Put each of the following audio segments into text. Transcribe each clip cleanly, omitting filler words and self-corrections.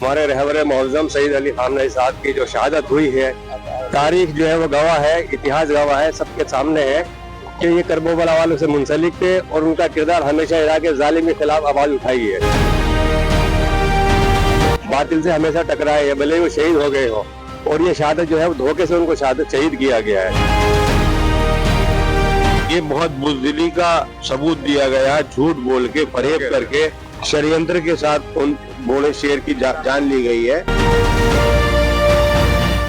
हमारे रहबर मुअज़्ज़म सईद अली खामनेई साहब की जो शहादत हुई है, तारीख जो है वो गवाह है, इतिहास गवाह है, सबके सामने है कि ये करबला वालों से मुंसलिक थे और उनका किरदार हमेशा इराक के जालिम के खिलाफ आवाज उठाई है, बातिल से हमेशा टकराए है, भले वो शहीद हो गए हो। और ये शहादत जो है वो धोखे से उनको शहीद किया गया है। ये बहुत बुज़दिली का सबूत दिया गया, झूठ बोल के फरेब करके षड्यंत्र के साथ उन बोले शेर की जान ली गई है।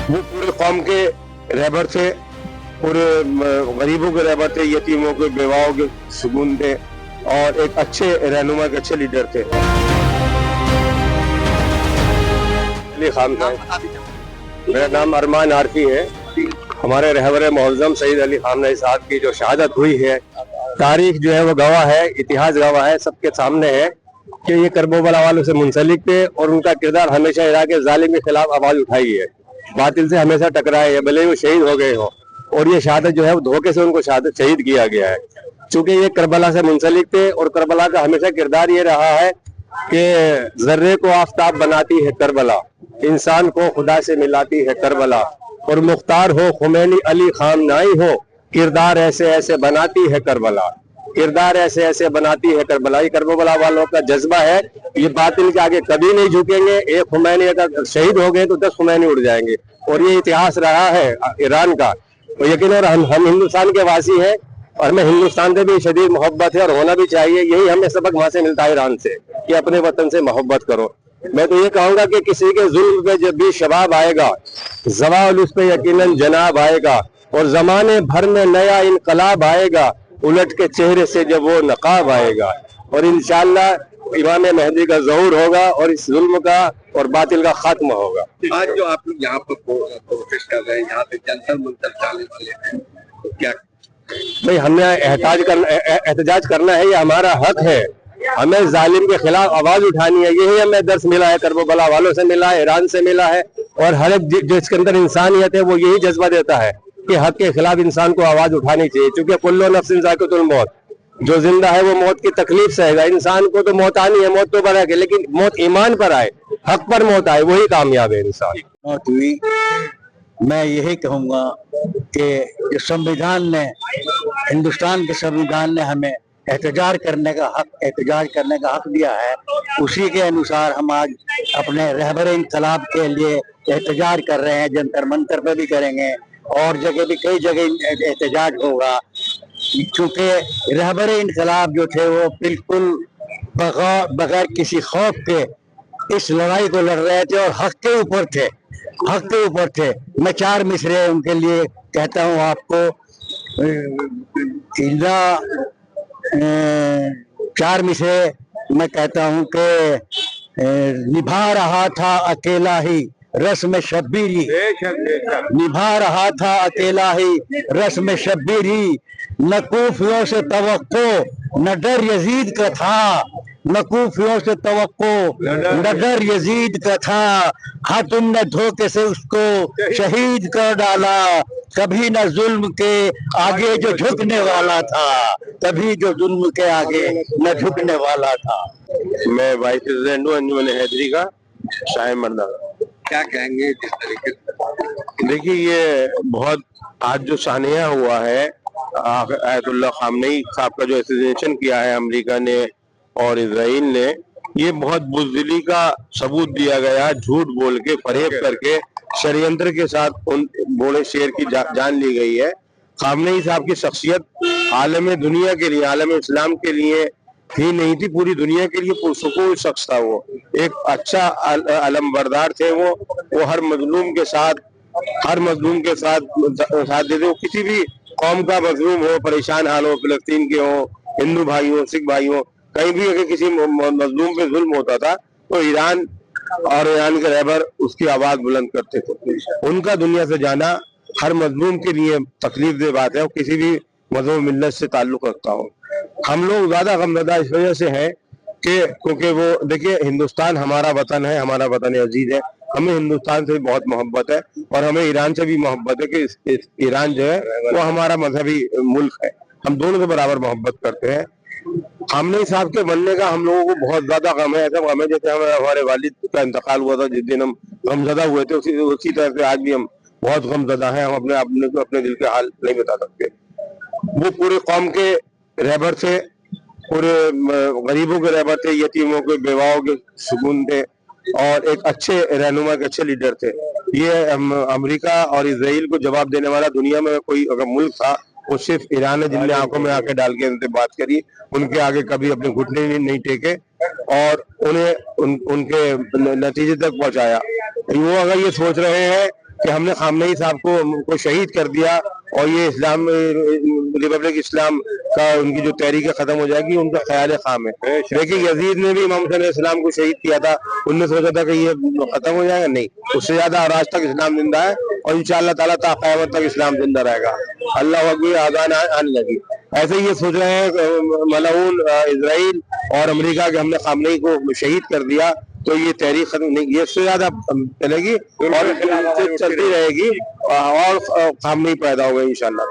वो पूरे कौम के रहबर थे, पूरे गरीबों के रहबर थे, यतीमों के बेवाओं के सुकून थे और एक अच्छे रहनुमा के अच्छे लीडर थे। अली खान साहब, मेरा नाम अरमान आरफी है। हमारे रहबर मुअज़्ज़म सईद अली खामनेई साहब की जो शहादत हुई है, तारीख जो है वो गवाह है, इतिहास गवाह है, सबके सामने है कि ये करबला वालों से मुंसलिक थे और उनका किरदार हमेशा इराक के जालिम के खिलाफ आवाज उठाई है, बातिल से हमेशा टकराए है, भले वो शहीद हो गए हो। और ये शहादत जो है वो धोखे से उनको शहीद किया गया है, चूंकि ये करबला से मुंसलिक थे और करबला का हमेशा किरदार ये रहा है कि जर्रे को आफताब बनाती है करबला, इंसान को खुदा से मिलाती है करबला, और मुख्तार हो खुमैनी अली खामनेई हो, किरदार ऐसे ऐसे बनाती है करबला, किरदार ऐसे ऐसे बनाती है करबला। ये करबला वालों का जज्बा है, ये बातिल के आगे कभी नहीं झुकेंगे। एक खुमैनी अगर शहीद हो गए तो 10 खुमैनी उड़ जाएंगे, और ये इतिहास रहा है ईरान का। तो यकीन और हम हिंदुस्तान के वासी हैं और हमें हिंदुस्तान से भी शदीद मोहब्बत है और होना भी चाहिए। यही हमें सबक वहां से मिलता है ईरान से, कि अपने वतन से मोहब्बत करो। मैं तो ये कहूंगा कि किसी के जुल्म पे जब भी शबाब आएगा, ज़वाल उस पे यकीनन जनाब आएगा, और जमाने भर में नया इनकलाब आएगा, उलट के चेहरे से जब वो नकाब आएगा, और इंशाअल्लाह इमाम मेहदी का ज़हूर होगा और इस जुल्म का और बातिल का खात्मा होगा। आज जो आप लोग यहाँ पर प्रोटेस्ट कर रहे हैं, यहाँ पे जंतर मंतर जाने वाले हैं, तो क्या भाई हमें एहतजाज करना है, ये हमारा हक है। हमें जालिम के खिलाफ आवाज उठानी है, यही हमें दर्स मिला है, करबला वालों से मिला है, ईरान से मिला है, और हर एक जिसके अंदर इंसानियत है वो यही जज्बा देता है कि हक के खिलाफ इंसान को आवाज उठानी चाहिए। चूंकि कुल्लु नफ्सिन ज़ाइक़तुल मौत, जो जिंदा है वो मौत की तकलीफ सहेगा। इंसान को तो मौत आनी है, मौत तो बराबर है, लेकिन मौत ईमान पर आए, हक पर मौत आए, वही कामयाब है इंसान। मौत हुई, मैं यही कहूँगा कि जो संविधान ने, हिंदुस्तान के संविधान ने हमें एहतजाज करने का हक दिया है, उसी के अनुसार हम आज अपने रहबर इनकलाब के लिए एहतजाज कर रहे हैं। जंतर मंतर पे भी करेंगे और जगह भी, कई जगह एहतजाज होगा, क्योंकि रहबर इनकलाब जो थे वो बिल्कुल बगैर किसी खौफ के इस लड़ाई को लड़ रहे थे और हक के ऊपर थे। मैं 4 मिसरे उनके लिए कहता हूँ आपको। 4 मिसरे मैं कहता हूँ कि निभा रहा था अकेला ही रस्म शब्बीरी, निभा रहा था अकेला ही रस्म शब्बीरी, न कूफियों से तवक्को न डर यजीद का था, न कूफियों से तवक्को न डर यजीद का था, हाँ तुमने धोखे से उसको शहीद कर डाला, कभी न जुल्म के आगे जो झुकने वाला था, कभी जो जुल्म के आगे न झुकने वाला था। मैं वाइस प्रेसिडेंट हूँ अंजुमन हैदरी का, शाह मर्दा। क्या कहेंगे जिस तरीके से? देखिए, ये बहुत आज जो सानिया हुआ है, आयतुल्लाह खामनेई साहब का जो असैसिनेशन किया है अमेरिका ने और इजराइल ने, ये बहुत बुज़दिली का सबूत दिया गया, झूठ बोल के फरेब करके षड्यंत्र के साथ उन बोले शेर की जान ली गई है। खामनेई साहब की शख्सियत आलम दुनिया के लिए, आलम इस्लाम के लिए ही नहीं थी, पूरी दुनिया के लिए पुरसुकून शख्स था। वो एक अच्छा अलमबरदार थे। वो हर मजलूम के साथ देते। वो किसी भी कौम का मजलूम हो, परेशान हाल हो, फिलिस्तीन के हो, हिंदू भाई हो, सिख भाई हो, कहीं भी अगर किसी मजलूम पे जुल्म होता था तो ईरान के रहबर उसकी आवाज बुलंद करते थे। उनका दुनिया से जाना हर मजलूम के लिए तकलीफ दे बात है, किसी भी मजहब मिल्लत से ताल्लुक रखता हो। हम लोग ज्यादा गमज़दा इस वजह से हैं कि क्योंकि वो देखिए, हिंदुस्तान हमारा वतन है, हमारा वतन अजीज है, हमें हिंदुस्तान से भी बहुत मोहब्बत है और हमें ईरान से भी मोहब्बत है कि ईरान जो है वो हमारा मजहबी मुल्क है। हम दोनों से बराबर मोहब्बत करते हैं। खामनेई साहब के बनने का हम लोगों को बहुत ज्यादा गम है। ऐसा गम है जैसे हमारे वालिद का इंतकाल हुआ था, जिस दिन हम गमजदा हुए थे, उसी तरह से आज भी हम बहुत गमजदा हैं। हम अपने दिल के हाल नहीं बता सकते। वो पूरे कौम के रहबर थे, पूरे गरीबों के रहबर थे, यतीमों के, बेवाओं के सुकून थे, और एक अच्छे रहनुमा के अच्छे लीडर थे। ये अमेरिका और इसराइल को जवाब देने वाला दुनिया में कोई अगर मुल्क था वो सिर्फ ईरान है, जिनने आंखों में आंखें डाल के उनसे बात करी, उनके आगे कभी अपने घुटने नहीं टेके और उन्हें उनके नतीजे तक पहुंचाया। वो अगर ये सोच रहे हैं कि हमने खामनेई साहब को शहीद कर दिया और ये इस्लाम रिपब्लिक इस्लाम का उनकी जो तहरीक खत्म हो जाएगी, उनका ख्याल खाम है। देखिए यजीद ने भी इमाम हुसैन इस्लाम को शहीद किया था, उनने सोचा था कि ये खत्म हो जाएगा, नहीं, उससे ज्यादा आज तक इस्लाम जिंदा है और इंशाअल्लाह ताला ता क़यामत तक इस्लाम जिंदा रहेगा। अल्लाह अकबर आज़ान आने लगी। ऐसे ही ये सोच रहे हैं मलऊन इजराइल और अमेरिका के हमने खामनेई को शहीद कर दिया तो ये तहरीक खत्म नहीं, ये इससे ज्यादा चलेगी और चलती रहेगी और खामनेई पैदा होगा इंशाअल्लाह।